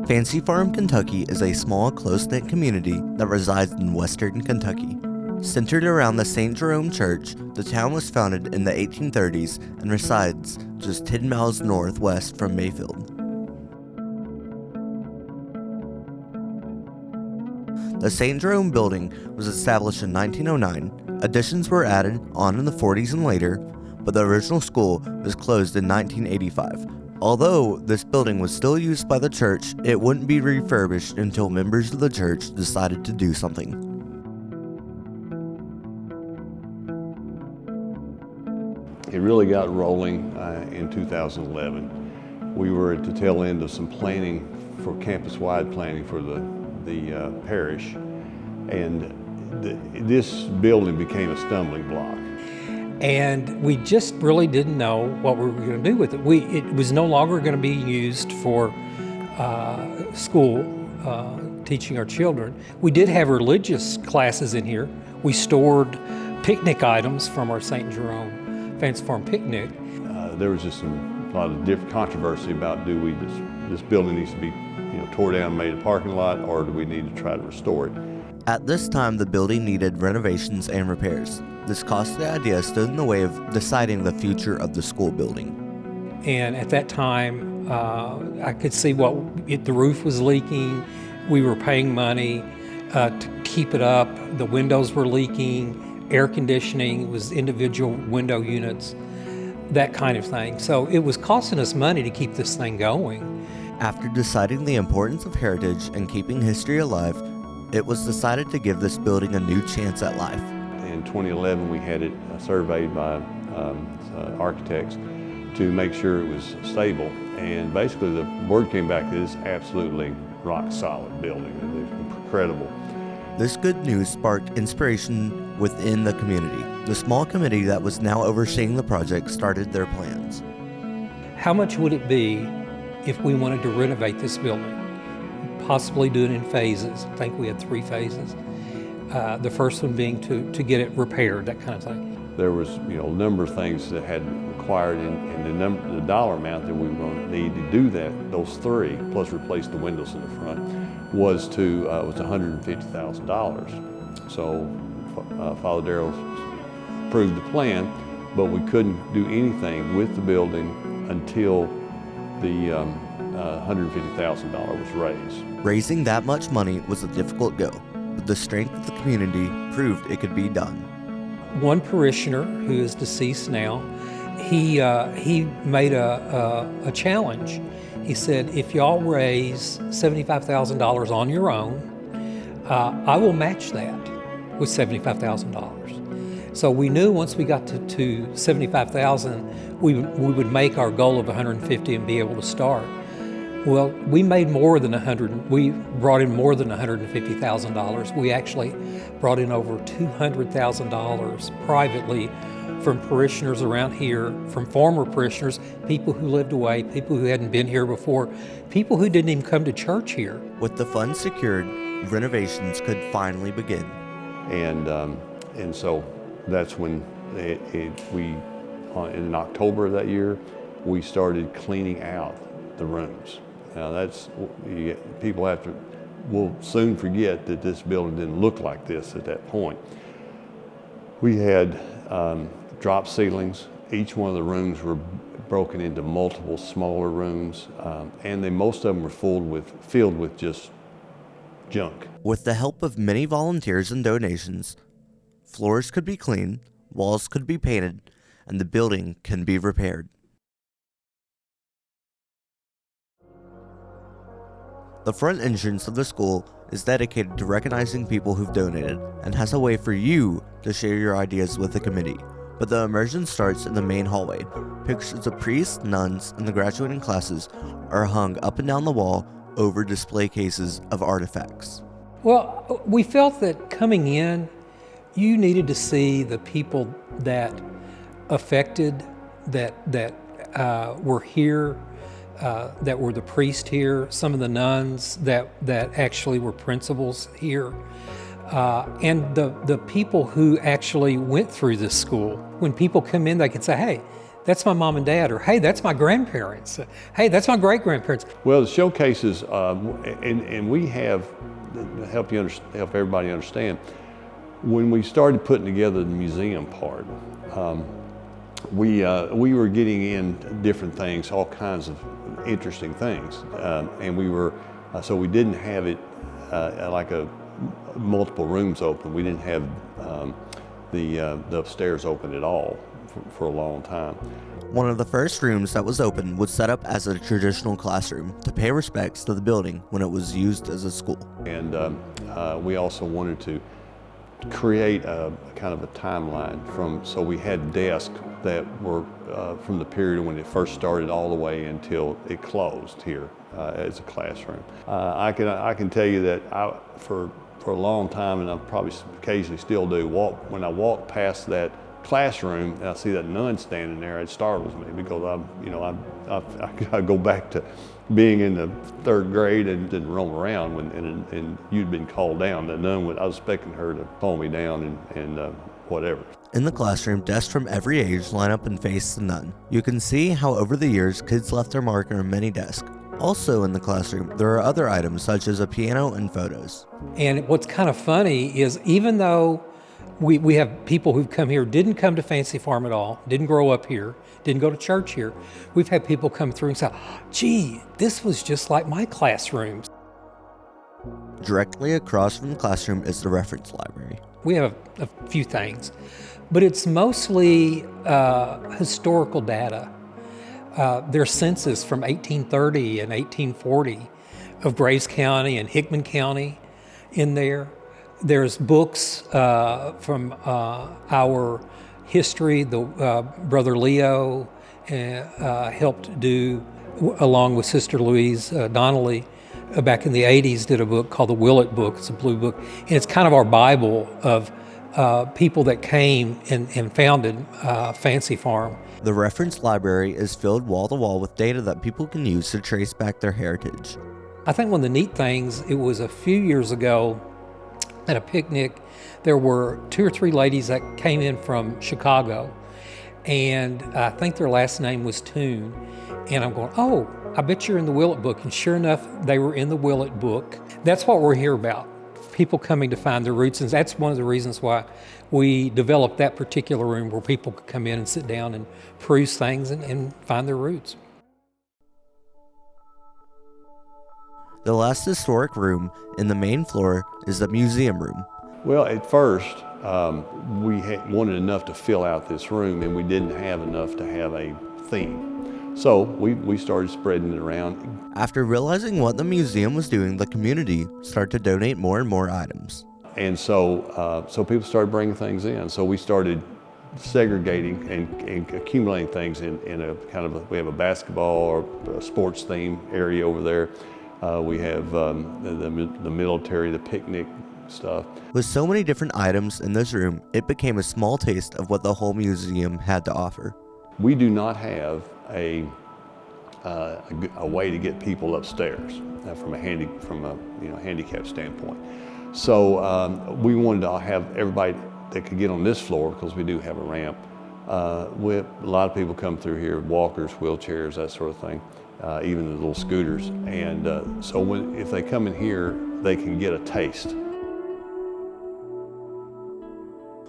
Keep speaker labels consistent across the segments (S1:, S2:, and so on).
S1: Fancy Farm, Kentucky is a small, close-knit community that resides in western Kentucky. Centered around the St. Jerome Church, the town was founded in the 1830s and resides just 10 miles northwest from Mayfield. The St. Jerome building was established in 1909. Additions were added on in the 40s and later, but the original school was closed in 1985. Although this building was still used by the church, it wouldn't be refurbished until members of the church decided to do something.
S2: It really got rolling in 2011. We were at the tail end of some planning for campus-wide planning for the parish, and this building became a stumbling block.
S3: And we just really didn't know what we were going to do with it. It was no longer going to be used for school, teaching our children. We did have religious classes in here. We stored picnic items from our St. Jerome Fancy Farm picnic.
S2: There was just a lot of different controversy about this building needs to be tore down and made a parking lot, or do we need to try to restore it?
S1: At this time, the building needed renovations and repairs. This costly idea stood in the way of deciding the future of the school building.
S3: And at that time, I could see the roof was leaking. We were paying money to keep it up. The windows were leaking. Air conditioning was individual window units, that kind of thing. So it was costing us money to keep this thing going.
S1: After deciding the importance of heritage and keeping history alive, it was decided to give this building a new chance at life.
S2: In 2011, we had it surveyed by architects to make sure it was stable. And basically the word came back that it's absolutely rock solid building. It's incredible.
S1: This good news sparked inspiration within the community. The small committee that was now overseeing the project started their plans.
S3: How much would it be if we wanted to renovate this building? Possibly do it in phases. I think we had 3 phases. The first one being to get it repaired, that kind of thing.
S2: There was a number of things that had required, and the dollar amount that we were going to need to do those 3, plus replace the windows in the front, was $150,000. So Father Darrell approved the plan, but we couldn't do anything with the building until the $150,000 was raised.
S1: Raising that much money was a difficult go, but the strength of the community proved it could be done.
S3: One parishioner, who is deceased now, he made a challenge. He said, if y'all raise $75,000 on your own, I will match that with $75,000. So we knew once we got to 75,000, we would make our goal of 150 and be able to start. Well, we made more than we brought in more than $150,000. We actually brought in over $200,000 privately from parishioners around here, from former parishioners, people who lived away, people who hadn't been here before, people who didn't even come to church here.
S1: With the funds secured, renovations could finally begin.
S2: And so that's when in October of that year, we started cleaning out the rooms. Now people will soon forget that this building didn't look like this at that point. We had drop ceilings. Each one of the rooms were broken into multiple smaller rooms, and most of them were filled with just junk.
S1: With the help of many volunteers and donations, floors could be cleaned, walls could be painted, and the building can be repaired. The front entrance of the school is dedicated to recognizing people who've donated and has a way for you to share your ideas with the committee. But the immersion starts in the main hallway. Pictures of priests, nuns, and the graduating classes are hung up and down the wall over display cases of artifacts.
S3: Well, we felt that coming in, you needed to see the people that affected, that were here, that were the priest here, some of the nuns that actually were principals here, and the people who actually went through this school. When people come in, they can say, hey, that's my mom and dad, or hey, that's my grandparents. Hey, that's my great-grandparents.
S2: Well, the showcases, and we have, to help everybody understand, when we started putting together the museum part, we were getting in different things, all kinds of interesting things, and so we didn't have it like multiple rooms open. We didn't have the upstairs open at all for a long time.
S1: One of the first rooms that was open was set up as a traditional classroom to pay respects to the building when it was used as a school.
S2: And we also wanted to create a kind of a timeline so we had desks that were from the period when it first started all the way until it closed here as a classroom. I can tell you that for a long time, and I probably occasionally still do, when I walk past that classroom and I see that nun standing there, it startles me because I go back to being in the 3rd grade and didn't roam around and you'd been called down. The nun I was expecting her to call me down and whatever.
S1: In the classroom, desks from every age line up and face the nun. You can see how over the years kids left their mark on many desks. Also in the classroom, there are other items such as a piano and photos. And
S3: what's kind of funny is even though we have people who've come here, didn't come to Fancy Farm at all, didn't grow up here, didn't go to church here, we've had people come through and say, gee, this was just like my classroom. Directly across from the classroom is the reference library. We have a few things, but it's mostly historical data. There's census from 1830 and 1840 of Graves County and Hickman County in there. There's books from our history. Brother Leo helped do, along with Sister Louise Donnelly, back in the 80s, did a book called the Willett Book. It's a blue book, and it's kind of our Bible of people that came and founded Fancy Farm. The reference library is filled wall to wall with data that people can use to trace back their heritage. I think one of the neat things, it was a few years ago at a picnic, there were 2 or 3 ladies that came in from Chicago, and I think their last name was Toon. And I'm going, oh, I bet you're in the Willett Book. And sure enough, they were in the Willett Book. That's what we're here about, people coming to find their roots. And that's one of the reasons why we developed that particular room where people could come in and sit down and peruse things and find their roots. The last historic room in the main floor is the museum room.
S2: Well, at first, we wanted enough to fill out this room, and we didn't have enough to have a theme. So we started spreading it around.
S1: After realizing what the museum was doing, the community started to donate more and more items.
S2: And so people started bringing things in. So we started segregating and accumulating things in a kind of we have a basketball or a sports theme area over there. We have the military, the picnic stuff.
S1: With so many different items in this room, it became a small taste of what the whole museum had to offer.
S2: We do not have a way to get people upstairs from a handicap standpoint. So we wanted to have everybody that could get on this floor, because we do have a ramp. A lot of people come through here, walkers, wheelchairs, that sort of thing, even the little scooters. And so if they come in here, they can get a taste.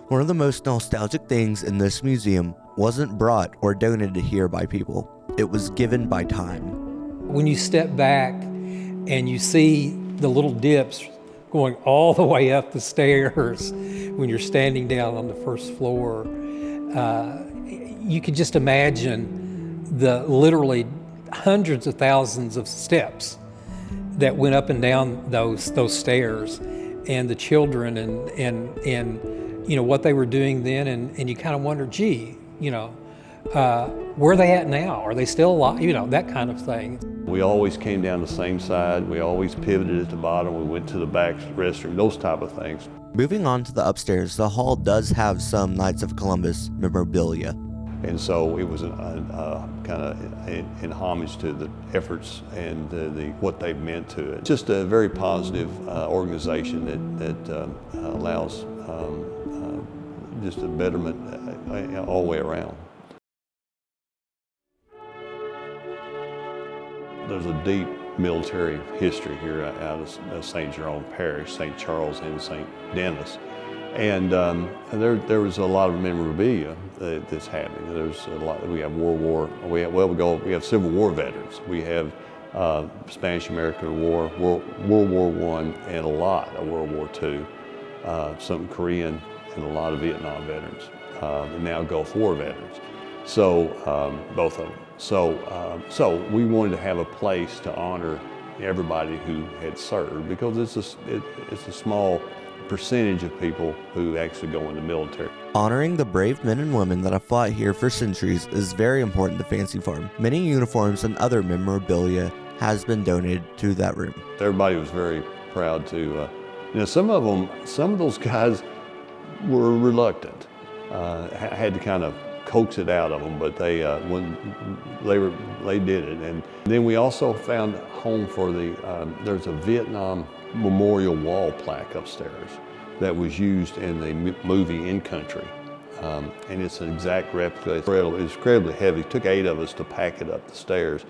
S1: One of the most nostalgic things in this museum wasn't brought or donated here by people. It was given by time.
S3: When you step back and you see the little dips going all the way up the stairs when you're standing down on the first floor, you can just imagine the literally hundreds of thousands of steps that went up and down those stairs, and the children and you know what they were doing then, and you kind of wonder, gee, you know, where are they at now? Are they still alive? You know, that kind of thing.
S2: We always came down the same side. We always pivoted at the bottom. We went to the back restroom, those type of things.
S1: Moving on to the upstairs, the hall does have some Knights of Columbus memorabilia.
S2: And so it was kind of in homage to the efforts and what they've meant to it. Just a very positive organization that allows just a betterment all the way around. there's a deep military history here out of St. Jerome Parish, St. Charles and St. Denis. And there was a lot of memorabilia that's happening. There's a lot. We have we have Civil War veterans. We have Spanish-American War, World War I, and a lot of World War II. Some Korean and a lot of Vietnam veterans, and now Gulf War veterans. So both of them. So we wanted to have a place to honor everybody who had served, because it's a small percentage of people who actually go in the military.
S1: Honoring the brave men and women that have fought here for centuries is very important to Fancy Farm. Many uniforms and other memorabilia has been donated to that room.
S2: Everybody was very proud to, some of those guys were reluctant. Had to kind of coax it out of them, but they did it. And then we also found a home for there's a Vietnam memorial wall plaque upstairs that was used in the movie In Country. And it's an exact replica. It's incredibly heavy. It took 8 of us to pack it up the stairs.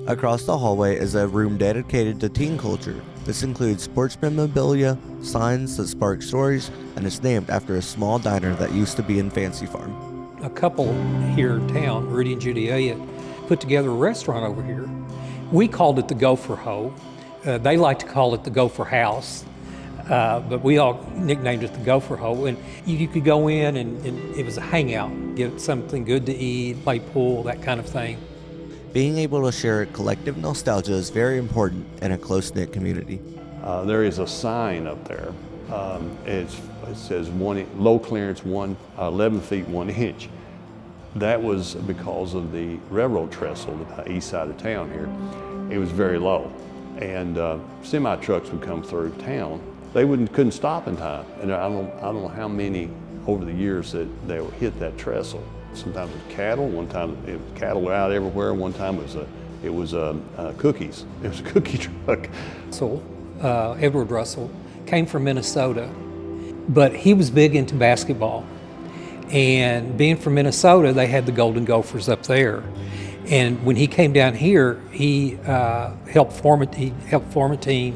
S1: Across the hallway is a room dedicated to teen culture. This includes sports memorabilia, signs that spark stories, and is named after a small diner that used to be in Fancy Farm.
S3: A couple here in town, Rudy and Judy Elliott, put together a restaurant over here. We called it the Gopher Hole. They like to call it the Gopher House, but we all nicknamed it the Gopher Hole. And you could go in and it was a hangout, get something good to eat, play pool, that kind of thing.
S1: Being able to share collective nostalgia is very important in a close-knit community.
S2: There is a sign up there. It says low clearance 11 feet 1 inch. That was because of the railroad trestle, the east side of town here. It was very low, and semi trucks would come through town. They couldn't stop in time, and I don't know how many over the years that they would hit that trestle. Sometimes it was cattle. One time cattle were out everywhere. One time it was cookies. It was a cookie truck.
S3: So Edward Russell came from Minnesota, but he was big into basketball. And being from Minnesota, they had the Golden Gophers up there. And when he came down here, he helped form a team.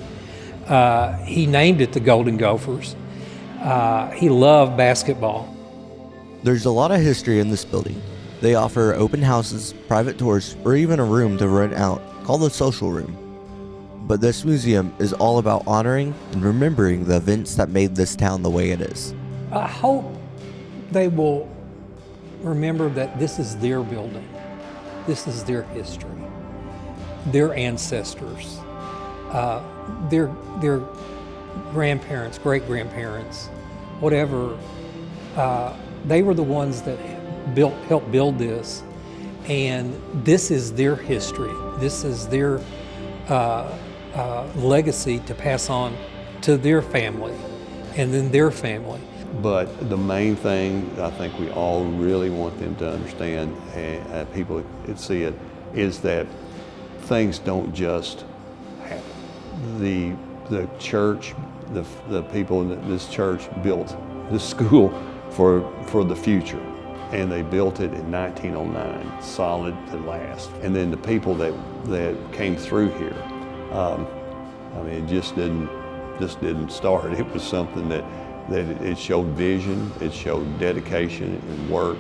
S3: He named it the Golden Gophers. He loved basketball.
S1: There's a lot of history in this building. They offer open houses, private tours, or even a room to rent out called the social room. But this museum is all about honoring and remembering the events that made this town the way it is.
S3: I hope they will remember that this is their building. This is their history, their ancestors, their grandparents, great-grandparents, whatever. They were the ones that helped build this, and this is their history. This is their legacy to pass on to their family, and then their family.
S2: But the main thing I think we all really want them to understand, and people see it, is that things don't just happen. The church, the people in this church built this school for the future, and they built it in 1909, solid to last. And then the people that came through here, it just didn't start. It was something that it showed vision, it showed dedication and work,